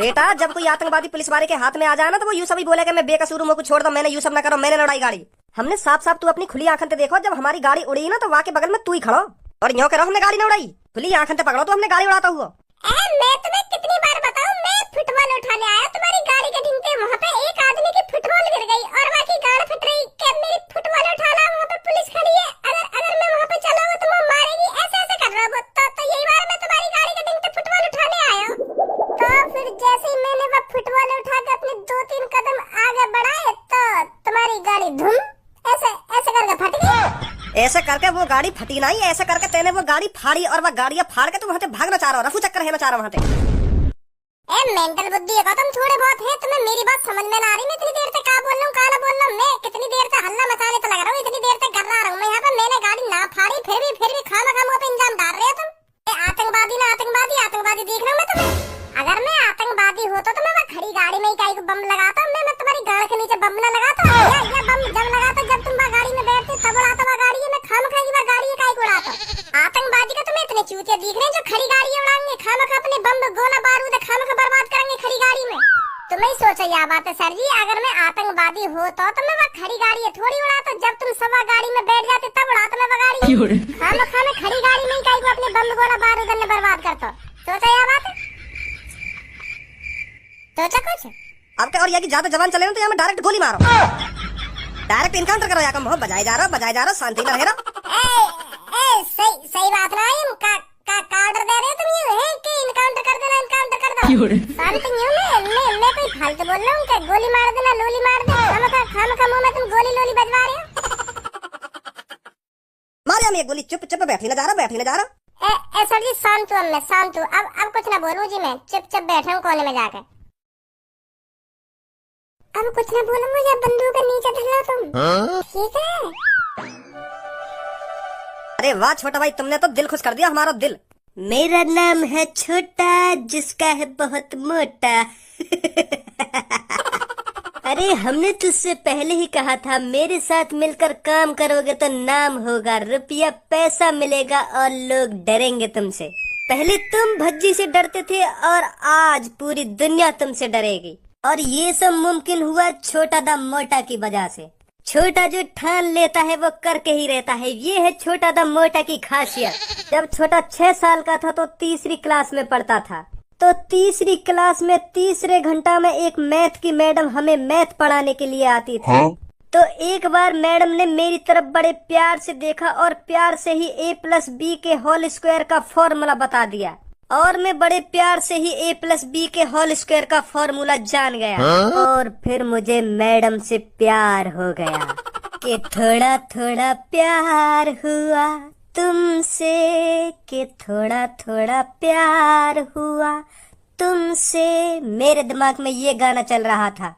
बेटा जब कोई आतंकवादी पुलिस वाले के हाथ में आ जाए ना तो वो यूं सभी बोले कि मैं बेकसूर हूं, मुझको छोड़ दो, मैंने यूं सब ना करो, मैंने लड़ाई गाड़ी। हमने साफ साफ तू अपनी खुली आंखन से देखो, जब हमारी गाड़ी उड़ी ना तो वहाँ के बगल में तू ही खड़ो और यूं करो हमने गाड़ी न उड़ाई। खुली आंखन से पकड़ो तो हमने गाड़ी उड़ाता हुआ। मैं तुम्हें कितनी बार बताऊं, मैं फुटबॉल उठाने आया तुम्हारी गाड़ी के ढींगे, वहाँ पे एक आदमी की फुटबॉल गिर गई और बाकी गाड़ फट रही कि मेरी फुटबॉल उठा ला, वहाँ पे पुलिस खड़ी है, अगर मैं वहाँ पे चला हुआ तो वो मारेगी, ऐसे ऐसे कर रहा है। तो यही बार मैं तुम्हारी गाड़ी के ढींगे फुटबॉल उठाने आया हूँ। तो फिर जैसे ही मैंने वो फुटबॉल उठा के अपने 2-3 कदम आगे बढ़ाए तो तुम्हारी गाड़ी धुम ऐसे ऐसे करके फट गई। ऐसे करके वो गाड़ी फटी नहीं, ऐसे करके तेने वो गाड़ी फाड़ी और वह गाड़ियां फाड़ के तू वहाँ से भागना चाह रहा हो, रफू चक्कर है चाह रहा वहाँ से। मेंटल बुद्धि है तुम थोड़े बहुत है, तुम्हें मेरी बात समझ में ना आ रही। मैं इतनी देर से क्या बोल रहा हूँ, क्या बोल रहा हूँ, मैं कितनी देर से हल्ला मचाने तो लग रहा हूँ, इतनी देर से कर रहा हूँ मैं यहाँ पे। मैंने गाड़ी ना फाड़ी फिर भी खामा पे इंजाम डाल रहे हो तुम। आतंकवादी ना आतंकवादी देख रहा हूँ मैं तुम्हें। अगर मैं आतंकवादी होता तो मैं खड़ी गाड़ी में ही काई को बम लगाता, मैं तुम्हारी गाड़ के नीचे बम न लगाता या बम जब लगाता जब तुम वहाँ गाड़ी में बैठते तब उड़ाता वहाँ गाड़ी है। मैं खामखा की वहाँ गाड़ी काई को उड़ाता। आतंकवादी का तुम्हें इतने चूतिया दिख रहे हैं जो खड़ी गाड़ी उड़ाएंगे, खामखा अपने बम गोला बारूद खामखा बर्बाद करेंगे खड़ी गाड़ी में। तुम्हें ही सोचो यह बात है सर जी, अगर मैं आतंकवादी होता तो मैं वहाँ खड़ी गाड़ी है थोड़ी उड़ाता, जब तुम सब गाड़ी में बैठ जाते तब उड़ाता मैं वहाँ गाड़ी। खामखा में खड़ी गाड़ी में ही काई को अपने बम गोला बारूद बर्बाद करता। सोचा यह बात सोचा कुछ अब क्या, और ये कि ज्यादा जवान चले ना तो यहाँ डायरेक्ट गोली मारो, डायरेक्ट इनकाउंटर करो, या कम हो बजाए जा रहा हो, शांति में रह रहा। सही बात ना है, का ऑर्डर दे रहे हो तुम ये है कि इनकाउंटर कर देना, इनकाउंटर कर दो। शांति नहीं हूं मैं कोई फालतू बोल रहा हूँ क्या? गोली मार देना, लोली मार देना, खामखा मुंह में तुम गोली लोली बजवा रहे हो। मारे हम एक गोली, चुप बैठी न जा रहा। सर जी शांत हूँ मैं, शांत हूँ। अब कुछ ना बोलूं जी, मैं चुप बैठा हूँ कोने में जाकर। अब कुछ ना बोलूंगा या बंदूक के नीचे ढलो तुम, ठीक है? अरे वाह छोटा भाई, तुमने तो दिल खुश कर दिया हमारा दिल। मेरा नाम है छोटा जिसका है बहुत मोटा। अरे हमने तुझसे पहले ही कहा था मेरे साथ मिलकर काम करोगे तो नाम होगा, रुपया पैसा मिलेगा और लोग डरेंगे तुमसे। पहले तुम भज्जी से डरते थे और आज पूरी दुनिया तुमसे डरेगी, और ये सब मुमकिन हुआ छोटा दा मोटा की वजह से। छोटा जो ठान लेता है वो करके ही रहता है, ये है छोटा दा मोटा की खासियत। जब छोटा 6 साल का था तो तीसरी क्लास में पढ़ता था, तो तीसरी क्लास में तीसरे घंटा में एक मैथ की मैडम हमें मैथ पढ़ाने के लिए आती थी। तो एक बार मैडम ने मेरी तरफ बड़े प्यार से देखा और प्यार से ही a+b के होल स्क्वायर का फॉर्मूला बता दिया, और मैं बड़े प्यार से ही a+b के होल स्क्वायर का फॉर्मूला जान गया। और फिर मुझे मैडम से प्यार हो गया कि थोड़ा थोड़ा प्यार हुआ तुमसे, कि थोड़ा थोड़ा प्यार हुआ तुमसे। मेरे दिमाग में ये गाना चल रहा था,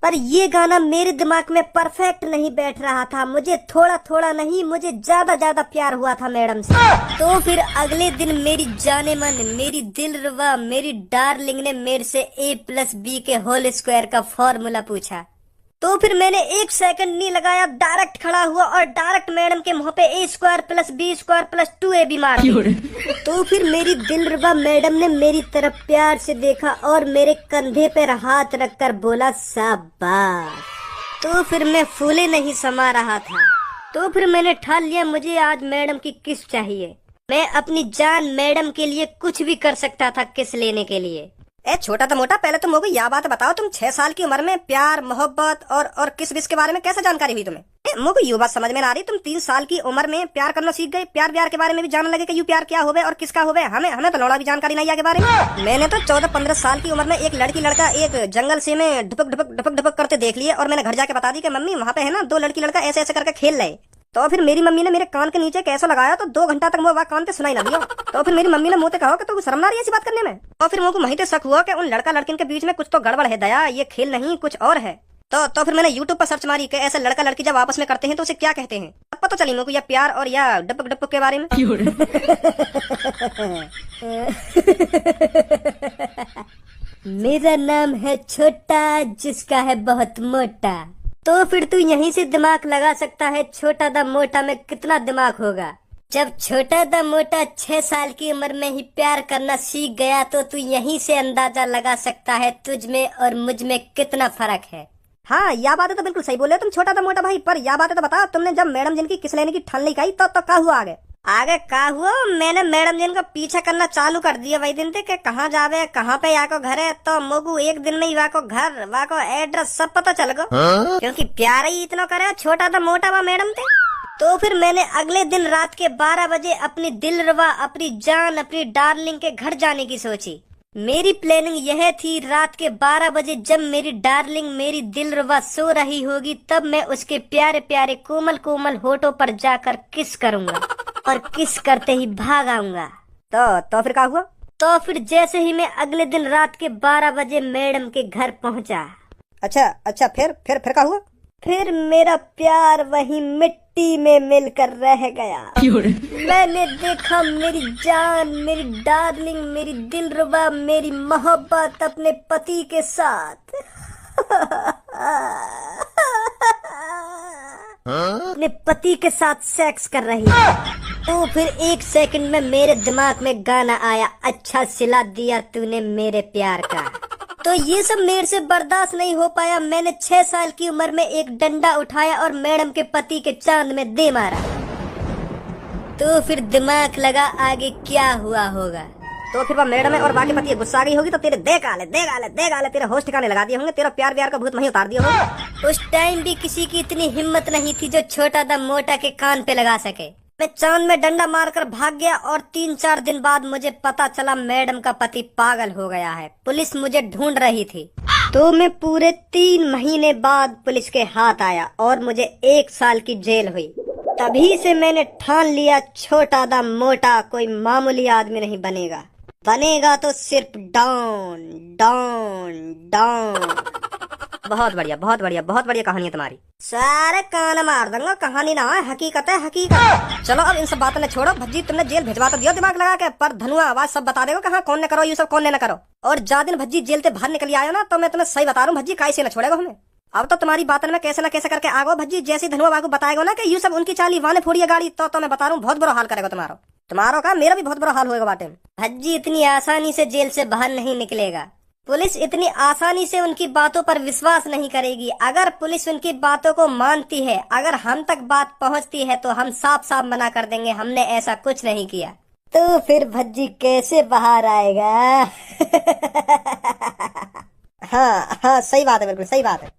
पर ये गाना मेरे दिमाग में परफेक्ट नहीं बैठ रहा था। मुझे थोड़ा थोड़ा नहीं, मुझे ज्यादा प्यार हुआ था मैडम से। तो फिर अगले दिन मेरी जाने मन, मेरी दिलरुबा, मेरी डार्लिंग ने मेरे से a+b के होल स्क्वायर का फॉर्मूला पूछा। तो फिर मैंने 1 सेकंड नहीं लगाया, डायरेक्ट खड़ा हुआ और डायरेक्ट मैडम के मुंह पे a² + b² + 2ab मार दी। तो फिर मेरी दिलरुबा मैडम ने मेरी तरफ प्यार से देखा और मेरे कंधे पर हाथ रखकर बोला शाबाश। तो फिर मैं फूले नहीं समा रहा था। तो फिर मैंने ठान लिया मुझे आज मैडम की किस चाहिए। मैं अपनी जान मैडम के लिए कुछ भी कर सकता था किस लेने के लिए। ए छोटा तो मोटा, पहले तुम मुझे यह बात बताओ, तुम 6 साल की उम्र में प्यार मोहब्बत और किस बिस के बारे में कैसे जानकारी हुई तुम्हें? मुझे ये बात समझ में ना आ रही, तुम 3 साल की उम्र में प्यार करना सीख गए, प्यार के बारे में भी जानने लगे कि यू प्यार क्या होवे और किसका होवे। हमें तो लौड़ा भी जानकारी नहीं है के बारे में। मैंने तो 14-15 साल की उम्र में एक लड़की लड़का एक जंगल से में ढुपक करते देख लिए, और मैंने घर जाके बता दी कि मम्मी वहाँ पे है ना 2 लड़की लड़का ऐसे करके खेल रहे। तो फिर मेरी मम्मी ने मेरे कान के नीचे कैसे लगाया तो 2 घंटा तक मुझे वहाँ कान पे सुनाई ना दिया। तो फिर मेरी मम्मी ने मुँह पे कहा कि तू शर्म ना रही है ऐसी बात करने में। और फिर मुझे वहीं से शक हुआ कि उन लड़का लड़किन के बीच में कुछ तो गड़बड़ है दया, ये खेल नहीं कुछ और है। तो फिर मैंने YouTube पर सर्च मारी कि ऐसे लड़का लड़की जब आपस में करते हैं तो उसे क्या कहते हैं। अब पता चली मुझे या प्यार और या डपक के बारे में। मेरा नाम है छोटा जिसका है बहुत मोटा। तो फिर तू यहीं से दिमाग लगा सकता है छोटा दा मोटा में कितना दिमाग होगा। जब छोटा था मोटा 6 साल की उम्र में ही प्यार करना सीख गया तो तू यहीं से अंदाजा लगा सकता है तुझ में और मुझ में कितना फर्क है। हाँ, यह बात है तो बिल्कुल सही बोले तुम छोटा था मोटा भाई। पर यह बात है तो बताओ, तुमने जब मैडम जिनकी किस लेने की ठन लिखाई तो क्या हुआ आगे? आगे क्या हुआ, मैंने मैडम जिन का पीछा करना चालू कर दिया वही दिन थे कि कहाँ जावे, कहाँ पे याको घर है। तो मोगू एक दिन में ही वाको घर, वाको एड्रेस सब पता चल गो, क्योंकि प्यार ही इतना करे छोटा था मोटा वा मैडम थे। तो फिर मैंने अगले दिन रात के 12 बजे अपनी दिलरुबा, अपनी जान, अपनी डार्लिंग के घर जाने की सोची। मेरी प्लानिंग यह थी, रात के 12 बजे जब मेरी डार्लिंग, मेरी दिलरुबा सो रही होगी, तब मैं उसके प्यारे प्यारे कोमल कोमल होठों पर जाकर किस करूंगा और किस करते ही भाग आऊंगा। तो फिर क्या हुआ? तो फिर जैसे ही मैं अगले दिन रात के 12 बजे मैडम के घर पहुंचा। अच्छा, फिर क्या हुआ? फिर मेरा प्यार वही मिट्टी में मिलकर रह गया। मैंने देखा मेरी जान, मेरी डार्लिंग, मेरी दिलरुबा, मेरी मोहब्बत अपने पति के साथ अपने पति के साथ सेक्स कर रही है। तो फिर 1 सेकंड में मेरे दिमाग में गाना आया, अच्छा सिला दिया तूने मेरे प्यार का। तो ये सब मेरे से बर्दाश्त नहीं हो पाया। मैंने 6 साल की उम्र में एक डंडा उठाया और मैडम के पति के चांद में दे मारा। तो फिर दिमाग लगा आगे क्या हुआ होगा। तो फिर वह मैडम है और बाकी पति गुस्सा आ गई होगी, तो तेरे दे गाले तेरे होश ठिकाने लगा दिए होंगे, तेरा प्यार का भूत वहीं उतार दिया होगा। उस टाइम भी किसी की इतनी हिम्मत नहीं थी जो छोटा दा मोटा के कान पे लगा सके। मैं चांद में डंडा मारकर भाग गया और 3-4 दिन बाद मुझे पता चला मैडम का पति पागल हो गया है। पुलिस मुझे ढूंढ रही थी। तो मैं पूरे 3 महीने बाद पुलिस के हाथ आया और मुझे 1 साल की जेल हुई। तभी से मैंने ठान लिया, छोटा दा मोटा कोई मामूली आदमी नहीं बनेगा, बनेगा तो सिर्फ डॉन डॉन डॉन। बहुत बढ़िया कहानी है तुम्हारी। सारे कान मार दूंगा, कहानी ना है, हकीकत है हकीकत। चलो अब इन सब बातों ने छोड़ो, भज्जी तुमने जेल भिजवा तो दिया दिमाग लगा के, पर धनुआ आवाज सब बता देगा कहाँ कौन ने करो ये सब, कौन ने न करो। और जा दिन भज्जी जेल से बाहर निकल आयो ना, तो मैं तुम्हें सही बता रहा हूँ भज्जी, कैसे न छोड़ेगा हमें। अब तो तुम्हारी बातन में कैसे न कैसे करके आगो भज्जी, जैसी धनुआ बाबू बताएगा ना कि यू सब उनकी चाली वाने फोड़िए गाड़ी, तो मैं बता रहा हूँ बहुत बुरा हाल करेगा तुम्हारा का, मेरा भी बहुत बुरा हाल होगा बाटे। भज्जी इतनी आसानी से जेल से बाहर नहीं निकलेगा। पुलिस इतनी आसानी से उनकी बातों पर विश्वास नहीं करेगी। अगर पुलिस उनकी बातों को मानती है, अगर हम तक बात पहुंचती है, तो हम साफ साफ मना कर देंगे हमने ऐसा कुछ नहीं किया। तो फिर भज्जी कैसे बाहर आएगा? हाँ, सही बात है, बिल्कुल सही बात है।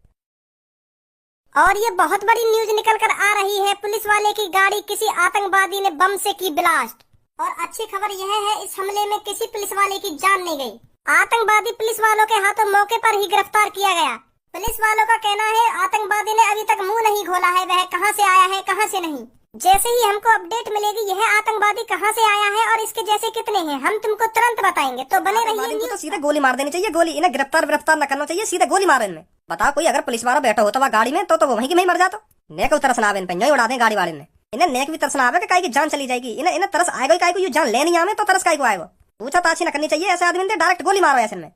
और ये बहुत बड़ी न्यूज निकल कर आ रही है, पुलिस वाले की गाड़ी किसी आतंकवादी ने बम से की ब्लास्ट। और अच्छी खबर यह है, इस हमले में किसी पुलिस वाले की जान नहीं गई। आतंकवादी पुलिस वालों के हाथों मौके पर ही गिरफ्तार किया गया। पुलिस वालों का कहना है आतंकवादी ने अभी तक मुंह नहीं खोला है, वह कहां से आया है कहां से नहीं। जैसे ही हमको अपडेट मिलेगी यह आतंकवादी कहां से आया है और इसके जैसे कितने हैं, हम तुमको तुरंत बताएंगे, तो बने रहिए। तो सीधे गोली मार देनी चाहिए, गोली, इन्हें गिरफ्तार न करना चाहिए, सीधे गोली मारे इनमें। बताओ कोई अगर पुलिस वाला बैठा होता वह गाड़ी में, तो वो वहीं की वहीं मर जाता। नेक तरस ना आवे इन पे, उड़ा दें गाड़ी वाले ने। इन्हें नेक भी तरस ना आवे कि काई की जान चली जाएगी। इन्हें तरस आएगा, काई को जान ले नहीं आवे तो तरस काई को आएगा। पूछा ताछी न करनी चाहिए ऐसे आदमी ने, डायरेक्ट गोली मारो ऐसे में।